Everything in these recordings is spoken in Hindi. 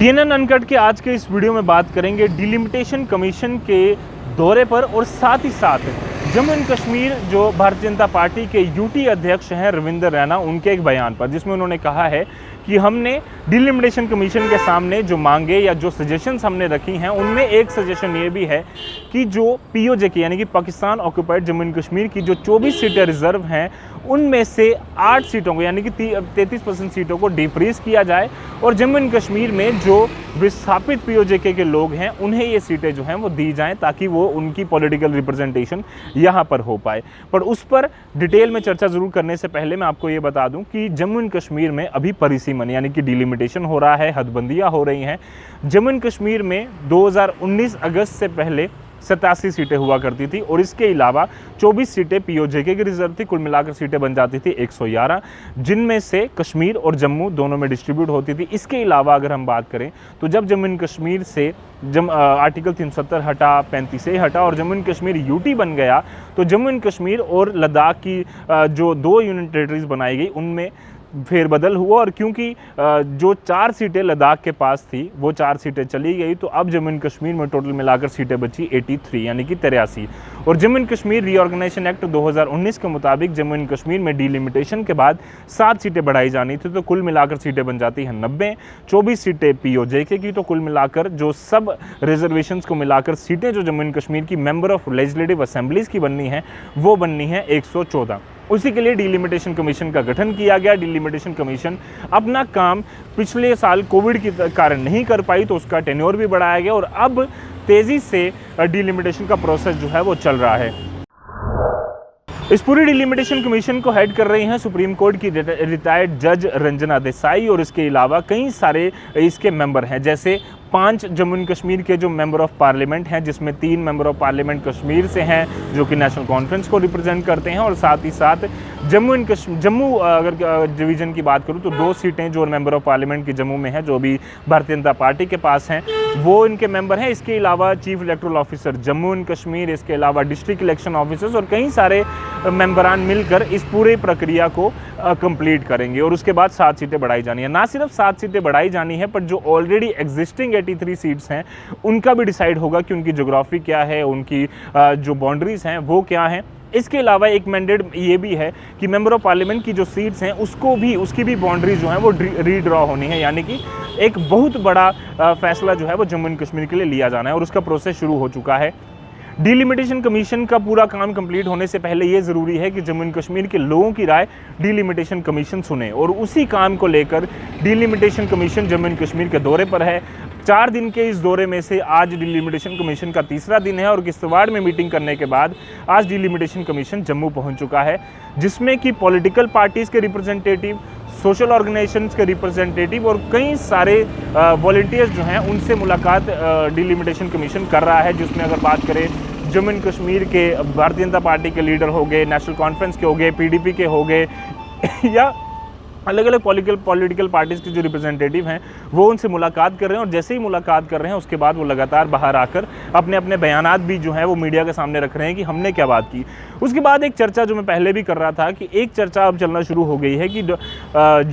CNN अनकट के आज के इस वीडियो में बात करेंगे डिलिमिटेशन कमीशन के दौरे पर और साथ ही साथ जम्मू एंड कश्मीर जो भारतीय जनता पार्टी के यूटी अध्यक्ष हैं रविंदर रैना, उनके एक बयान पर, जिसमें उन्होंने कहा है कि हमने डिलिमिटेशन कमीशन के सामने जो मांगे या जो सजेशंस हमने रखी हैं, उनमें एक सजेशन ये भी है कि जो POJ यानी कि पाकिस्तान ऑक्यूपाइड जम्मू एंड कश्मीर की जो 24 सीटें रिजर्व हैं, उनमें से 8 सीटों को यानी कि 33% सीटों को डिफ्रीज किया जाए और जम्मू एंड कश्मीर में जो विस्थापित POJ के लोग हैं उन्हें ये सीटें जो हैं वो दी जाएं, ताकि वो उनकी पॉलिटिकल रिप्रेजेंटेशन यहाँ पर हो पाए। पर उस पर डिटेल में चर्चा जरूर करने से पहले मैं आपको ये बता दूं कि जम्मू एंड कश्मीर में अभी परिसीमन यानी कि डिलिमिटेशन हो रहा है, हदबंदियाँ हो रही हैं। जम्मू एंड कश्मीर में 2019 अगस्त से पहले 87 सीटें हुआ करती थी और इसके अलावा 24 सीटें POJ की रिजर्व थी। कुल मिलाकर सीटें बन जाती थी 111, जिनमें से कश्मीर और जम्मू दोनों में डिस्ट्रीब्यूट होती थी। इसके अलावा अगर हम बात करें तो जब जम्मू एंड कश्मीर से आर्टिकल 370 हटा, 35A हटा और जम्मू एंड कश्मीर यूटी बन गया, तो जम्मू एंड कश्मीर और लद्दाख की जो 2 यूनियन टेरिटरीज बनाई गई उनमें फेरबदल हुआ और क्योंकि जो 4 सीटें लद्दाख के पास थी वो 4 सीटें चली गई, तो अब जम्मू एंड कश्मीर में टोटल मिलाकर सीटें बची 83 यानी कि 83। और Jammu and Kashmir reorganisation act 2019 के मुताबिक जम्मू एंड कश्मीर में डिलिमिटेशन के बाद 7 सीटें बढ़ाई जानी थी, तो कुल मिलाकर सीटें बन जाती हैं 90। 24 सीटें POJ की, तो कुल मिलाकर जो सब रिजर्वेशंस को मिलाकर सीटें जो जम्मू एंड कश्मीर की मेंबर ऑफ लेजिस्लेटिव असेंबलीज की बननी है वो बननी है 114। उसी के लिए डिलिमिटेशन कमीशन का गठन किया गया। डिलिमिटेशन कमीशन अपना काम पिछले साल कोविड के कारण नहीं कर पाई, तो उसका टेन्योर भी बढ़ाया गया और अब तेजी से डिलिमिटेशन का प्रोसेस जो है वो चल रहा है। इस पूरी डिलिमिटेशन कमीशन को हेड कर रही हैं सुप्रीम कोर्ट की रिटायर्ड जज रंजना देसाई और इसके अलावा कई सारे इसके मेंबर हैं, जैसे 5 जम्मू एंड कश्मीर के जो मेंबर ऑफ पार्लियामेंट हैं, जिसमें 3 मेंबर ऑफ पार्लियामेंट कश्मीर से हैं जो कि नेशनल कॉन्फ्रेंस को रिप्रेजेंट करते हैं, और साथ ही साथ जम्मू अगर डिवीज़न की बात करूं तो 2 सीटें जो मेंबर ऑफ पार्लियामेंट की जम्मू में हैं जो भी भारतीय जनता पार्टी के पास हैं वो इनके मेंबर हैं। इसके अलावा chief electoral officer Jammu and Kashmir, इसके अलावा डिस्ट्रिक्ट इलेक्शन ऑफिसर्स और कई सारे मेंबरान मिलकर इस पूरे प्रक्रिया को कंप्लीट करेंगे और उसके बाद 7 सीटें बढ़ाई जानी है। ना सिर्फ 7 सीटें बढ़ाई जानी है, पर जो ऑलरेडी एग्जिस्टिंग 83 सीट्स हैं उनका भी डिसाइड होगा कि उनकी ज्योग्राफी क्या है, उनकी जो बाउंड्रीज हैं वो क्या हैं। इसके अलावा एक मैंडेट ये भी है कि मेंबर ऑफ पार्लियामेंट की जो सीट्स हैं उसकी भी बाउंड्री जो है वो रीड्रॉ होनी है, यानी कि एक बहुत बड़ा फैसला जो है वो जम्मू एंड कश्मीर के लिए लिया जाना है और उसका प्रोसेस शुरू हो चुका है। डिलिमिटेशन कमीशन का पूरा काम कंप्लीट होने से पहले ये ज़रूरी है कि जम्मू एंड कश्मीर के लोगों की राय डिलिमिटेशन कमीशन सुने और उसी काम को लेकर delimitation commission Jammu and Kashmir के दौरे पर है। 4 दिन के इस दौरे में से आज डिलिमिटेशन कमीशन का तीसरा दिन है और किश्तवाड़ में मीटिंग करने के बाद आज डिलिमिटेशन कमीशन जम्मू पहुंच चुका है, जिसमें कि पॉलिटिकल पार्टीज़ के रिप्रेजेंटेटिव, सोशल ऑर्गेनाइजेशंस के रिप्रेजेंटेटिव और कई सारे वॉलंटियर्स जो हैं उनसे मुलाकात डिलिमिटेशन कमीशन कर रहा है। जिसमें अगर बात करें जम्मू एंड कश्मीर के भारतीय जनता पार्टी के लीडर हो गए, नेशनल कॉन्फ्रेंस के हो गए, PDP के हो गए या अलग अलग पॉलिटिकल पार्टीज़ के जो रिप्रेजेंटेटिव हैं वो उनसे मुलाकात कर रहे हैं और जैसे ही मुलाकात कर रहे हैं उसके बाद वो लगातार बाहर आकर अपने अपने बयानात भी जो हैं वो मीडिया के सामने रख रहे हैं कि हमने क्या बात की। उसके बाद एक चर्चा जो मैं पहले भी कर रहा था कि एक चर्चा अब चलना शुरू हो गई है कि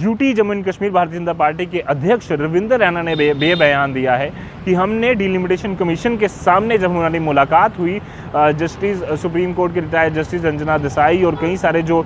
UT Jammu and Kashmir Bharatiya Janata party के अध्यक्ष रविंदर रैना ने बयान दिया है कि हमने डिलिमिटेशन कमीशन के सामने जब हमारी मुलाकात हुई जस्टिस सुप्रीम कोर्ट के रिटायर्ड जस्टिस रंजना देसाई और कई सारे जो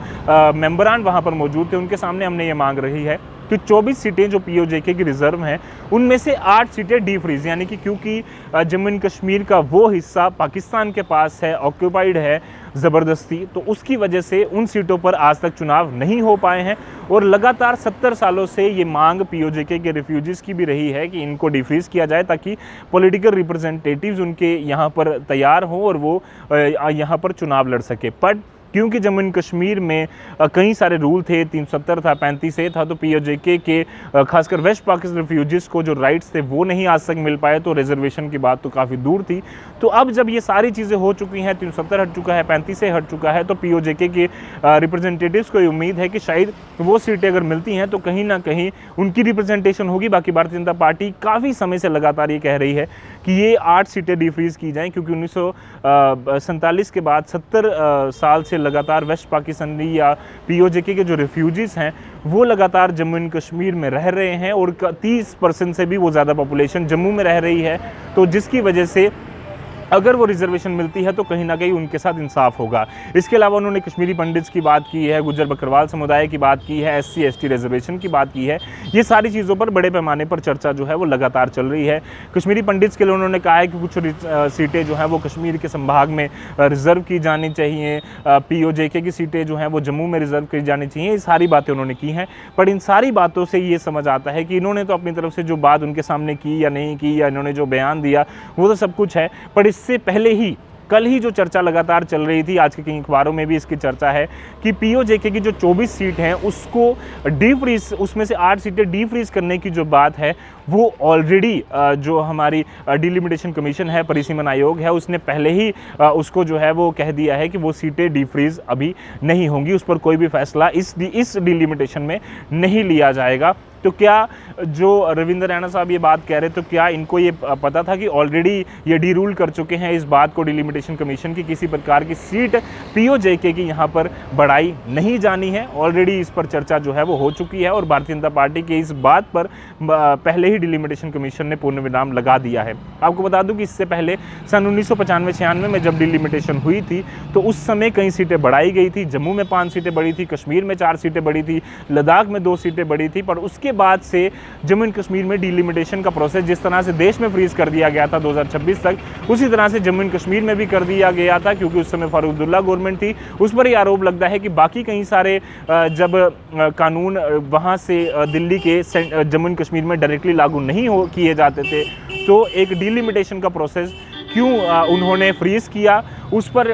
मेंबरान वहाँ पर मौजूद थे, उनके सामने हमने ये मांग रही है कि 24 सीटें जो POJ की रिजर्व हैं उनमें से 8 सीटें डीफ्रीज, यानी कि क्योंकि जम्मू एंड कश्मीर का वो हिस्सा पाकिस्तान के पास है, ऑक्यूपाइड है ज़बरदस्ती, तो उसकी वजह से उन सीटों पर आज तक चुनाव नहीं हो पाए हैं और लगातार 70 सालों से ये मांग POJ के रिफ्यूजीज़ की भी रही है कि इनको डिफ्रीज किया जाए ताकि पॉलिटिकल रिप्रेजेंटेटिव्स उनके यहाँ पर तैयार हों और वो यहाँ पर चुनाव लड़ सके। पर क्योंकि जम्मू एंड कश्मीर में कई सारे रूल थे, 370 था, 35A था, तो POJ के खासकर वेस्ट पाकिस्तान रिफ्यूजीज़ को जो राइट्स थे वो नहीं आज तक मिल पाए, तो रिजर्वेशन की बात तो काफ़ी दूर थी। तो अब जब ये सारी चीज़ें हो चुकी हैं, 370 हट चुका है, 35A हट चुका है, तो POJ के रिप्रेजेंटेटिव्स को उम्मीद है कि शायद वो सीटें अगर मिलती हैं तो कहीं ना कहीं उनकी रिप्रेजेंटेशन होगी। बाकी भारतीय जनता पार्टी काफ़ी समय से लगातार ये कह रही है कि ये 8 सीटें डिफ्रीज़ की जाएँ, क्योंकि 1947 के बाद 70 साल से लगातार वेस्ट पाकिस्तानी या POJK के जो रिफ्यूजीज़ हैं वो लगातार जम्मू एंड कश्मीर में रह रहे हैं और 30% से भी वो ज़्यादा पॉपुलेशन जम्मू में रह रही है, तो जिसकी वजह से अगर वो रिजर्वेशन मिलती है तो कहीं ना कहीं उनके साथ इंसाफ होगा। इसके अलावा उन्होंने कश्मीरी पंडित्स की बात की है, गुज्जर बकरवाल समुदाय की बात की है, SC ST रिजर्वेशन की बात की है। ये सारी चीज़ों पर बड़े पैमाने पर चर्चा जो है वो लगातार चल रही है। कश्मीरी पंडित्स के लिए उन्होंने कहा है कि कुछ सीटें जो हैं वो कश्मीर के संभाग में रिज़र्व की जानी चाहिए, POJK की सीटें जो हैं वो जम्मू में रिज़र्व की जानी चाहिए। ये सारी बातें उन्होंने की हैं, पर इन सारी बातों से ये समझ आता है कि इन्होंने तो अपनी तरफ से जो बात उनके सामने की या नहीं की, या इन्होंने जो बयान दिया वो तो सब कुछ है, पर इससे पहले ही कल ही जो चर्चा लगातार चल रही थी, आज के कई अखबारों में भी इसकी चर्चा है कि POJK की जो 24 सीट हैं उसको डी फ्रीज, उसमें से 8 सीटें डी फ्रीज करने की जो बात है वो ऑलरेडी जो हमारी डिलिमिटेशन कमीशन है, परिसीमन आयोग है, उसने पहले ही उसको जो है वो कह दिया है कि वो सीटें डी फ्रीज अभी नहीं होंगी, उस पर कोई भी फैसला इस डिलिमिटेशन में नहीं लिया जाएगा। तो क्या जो रविंद्र रैना साहब ये बात कह रहे, तो क्या इनको ये पता था कि ऑलरेडी ये डी रूल कर चुके हैं इस बात को, डिलिमिटेशन कमीशन की किसी प्रकार की सीट POJK की यहाँ पर बढ़ाई नहीं जानी है। ऑलरेडी इस पर चर्चा जो है वो हो चुकी है और भारतीय जनता पार्टी के इस बात पर पहले ही डिलिमिटेशन कमीशन ने पूर्ण विराम लगा दिया है। आपको बता दूं कि इससे पहले सन 1995-96 में जब डिलिमिटेशन हुई थी तो उस समय कई सीटें बढ़ाई गई थी। जम्मू में 5 सीटें बढ़ी थी, कश्मीर में 4 सीटें बढ़ी थी, लद्दाख में 2 सीटें बढ़ी थी, पर उसके बाद से जम्मू एंड कश्मीर में डिलिमिटेशन का प्रोसेस जिस तरह से देश में फ्रीज कर दिया गया था 2026 तक, उसी तरह से जम्मू एंड कश्मीर में भी कर दिया गया था, क्योंकि उस समय फारूक अब्दुल्ला गवर्नमेंट थी। उस पर यह आरोप लगता है कि बाकी कई सारे जब कानून वहाँ से दिल्ली के जम्मू एंड कश्मीर में डायरेक्टली लागू नहीं किए जाते थे, तो एक डिलिमिटेशन का प्रोसेस क्यों उन्होंने फ्रीज किया, उस पर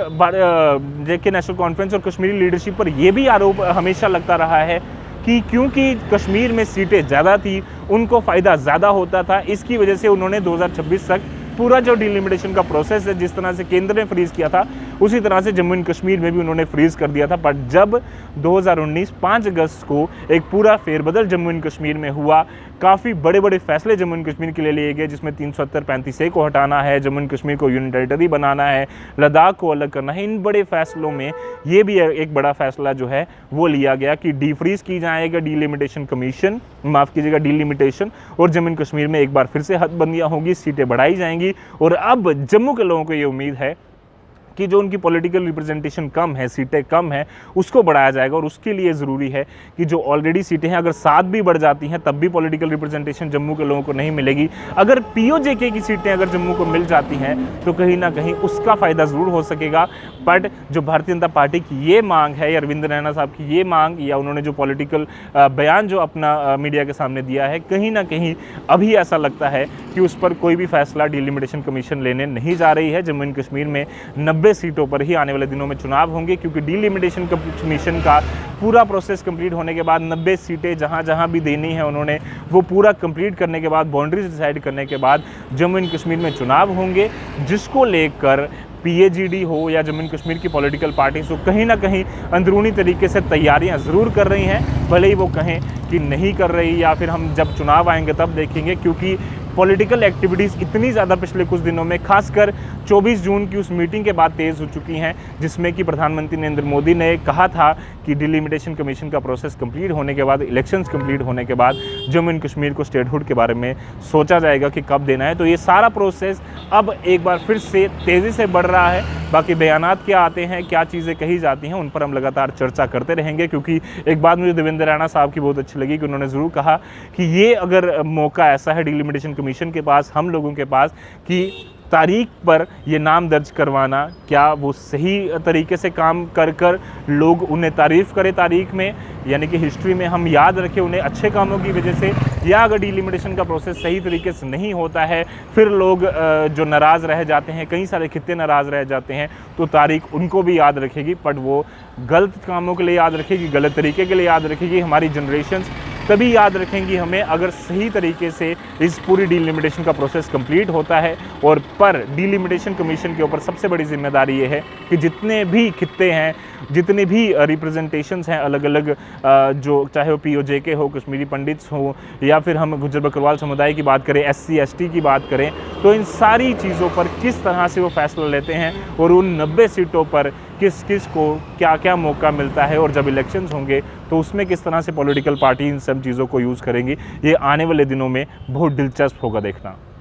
JK नेशनल कॉन्फ्रेंस और कश्मीरी लीडरशिप पर यह भी आरोप हमेशा लगता रहा है कि क्योंकि कश्मीर में सीटें ज़्यादा थी, उनको फ़ायदा ज़्यादा होता था, इसकी वजह से उन्होंने 2026 तक पूरा जो डिलिमिटेशन का प्रोसेस है, जिस तरह से केंद्र ने फ्रीज़ किया था, उसी तरह से जम्मू एंड कश्मीर में भी उन्होंने फ्रीज़ कर दिया था। पर जब 2019 5 अगस्त को एक पूरा फेरबदल जम्मू एंड कश्मीर में हुआ, काफ़ी बड़े बड़े फैसले जम्मू एंड कश्मीर के लिए लिए गए, जिसमें 370-35A को हटाना है, जम्मू एंड कश्मीर को यूनियन टेरिटरी बनाना है, लद्दाख को अलग करना है। इन बड़े फैसलों में ये भी एक बड़ा फैसला जो है वो लिया गया कि डीफ्रीज की जाएगा डिलिमिटेशन कमीशन, माफ़ कीजिएगा डिलिमिटेशन, और जम्मू एंड कश्मीर में एक बार फिर से हदबंदियाँ होगी, सीटें बढ़ाई जाएंगी। और अब जम्मू के लोगों को ये उम्मीद है कि जो उनकी पॉलिटिकल रिप्रेजेंटेशन कम है, सीटें कम हैं, उसको बढ़ाया जाएगा। और उसके लिए ज़रूरी है कि जो ऑलरेडी सीटें हैं, अगर 7 भी बढ़ जाती हैं तब भी पॉलिटिकल रिप्रेजेंटेशन जम्मू के लोगों को नहीं मिलेगी। अगर POJK की सीटें अगर जम्मू को मिल जाती हैं तो कहीं ना कहीं उसका फ़ायदा ज़रूर हो सकेगा। बट जो भारतीय जनता पार्टी की ये मांग है, या रविंद्र रैना साहब की ये मांग, या उन्होंने जो पॉलिटिकल बयान जो अपना मीडिया के सामने दिया है, कहीं ना कहीं अभी ऐसा लगता है कि उस पर कोई भी फैसला डिलिमिटेशन कमीशन लेने नहीं जा रही है। जम्मू एंड कश्मीर में 90 सीटों पर ही आने वाले दिनों में चुनाव होंगे, क्योंकि डिलिमिटेशन कमीशन का पूरा प्रोसेस कंप्लीट होने के बाद 90 सीटें जहां जहां भी देनी है उन्होंने वो पूरा कंप्लीट करने के बाद, बाउंड्रीज डिसाइड करने के बाद जम्मू एंड कश्मीर में चुनाव होंगे, जिसको लेकर PAGD हो या जम्मू एंड कश्मीर की पॉलिटिकल पार्टीज हो, कहीं ना कहीं अंदरूनी तरीके से तैयारियां ज़रूर कर रही हैं, भले ही वो कहें कि नहीं कर रही, या फिर हम जब चुनाव आएंगे तब देखेंगे। क्योंकि पॉलिटिकल एक्टिविटीज़ इतनी ज़्यादा पिछले कुछ दिनों में, खासकर 24 जून की उस मीटिंग के बाद तेज़ हो चुकी हैं, जिसमें कि प्रधानमंत्री नरेंद्र मोदी ने कहा था कि डिलिमिटेशन कमीशन का प्रोसेस कंप्लीट होने के बाद, इलेक्शंस कंप्लीट होने के बाद जम्मू एंड कश्मीर को स्टेटहुड के बारे में सोचा जाएगा कि कब देना है। तो ये सारा प्रोसेस अब एक बार फिर से तेज़ी से बढ़ रहा है। बाकी बयानात क्या आते हैं, क्या चीज़ें कही जाती हैं, उन पर हम लगातार चर्चा करते रहेंगे। क्योंकि एक बात मुझे रविंद्र रैना साहब की बहुत अच्छी लगी कि उन्होंने ज़रूर कहा कि ये अगर मौका ऐसा है डिलिमिटेशन कमीशन के पास, हम लोगों के पास, कि तारीख पर ये नाम दर्ज करवाना, क्या वो सही तरीके से काम कर लोग उन्हें तारीफ़ करें तारीख में, यानी कि हिस्ट्री में हम याद रखें उन्हें अच्छे कामों की वजह से, या अगर डिलिमिटेशन का प्रोसेस सही तरीके से नहीं होता है, फिर लोग जो नाराज़ रह जाते हैं, कई सारे खित्ते नाराज़ रह जाते हैं, तो तारीख उनको भी याद रखेगी, बट वो गलत कामों के लिए याद रखेगी, गलत तरीके के लिए याद रखेगी। हमारी जनरेशन्स तभी याद रखेंगी हमें अगर सही तरीके से इस पूरी डिलिमिटेशन का प्रोसेस कंप्लीट होता है। और पर डिलिमिटेशन कमीशन के ऊपर सबसे बड़ी जिम्मेदारी ये है कि जितने भी खित्ते हैं, जितने भी रिप्रेजेंटेशंस हैं अलग अलग, जो चाहे वो POJK हो, कश्मीरी पंडित्स हो, या फिर हम गुज्जर बकरवाल समुदाय की बात करें, SC ST की बात करें, तो इन सारी चीज़ों पर किस तरह से वो फैसला लेते हैं और उन 90 सीटों पर किस किस को क्या क्या मौका मिलता है, और जब इलेक्शंस होंगे तो उसमें किस तरह से पॉलिटिकल पार्टी इन सब चीज़ों को यूज़ करेंगी, ये आने वाले दिनों में बहुत दिलचस्प होगा देखना।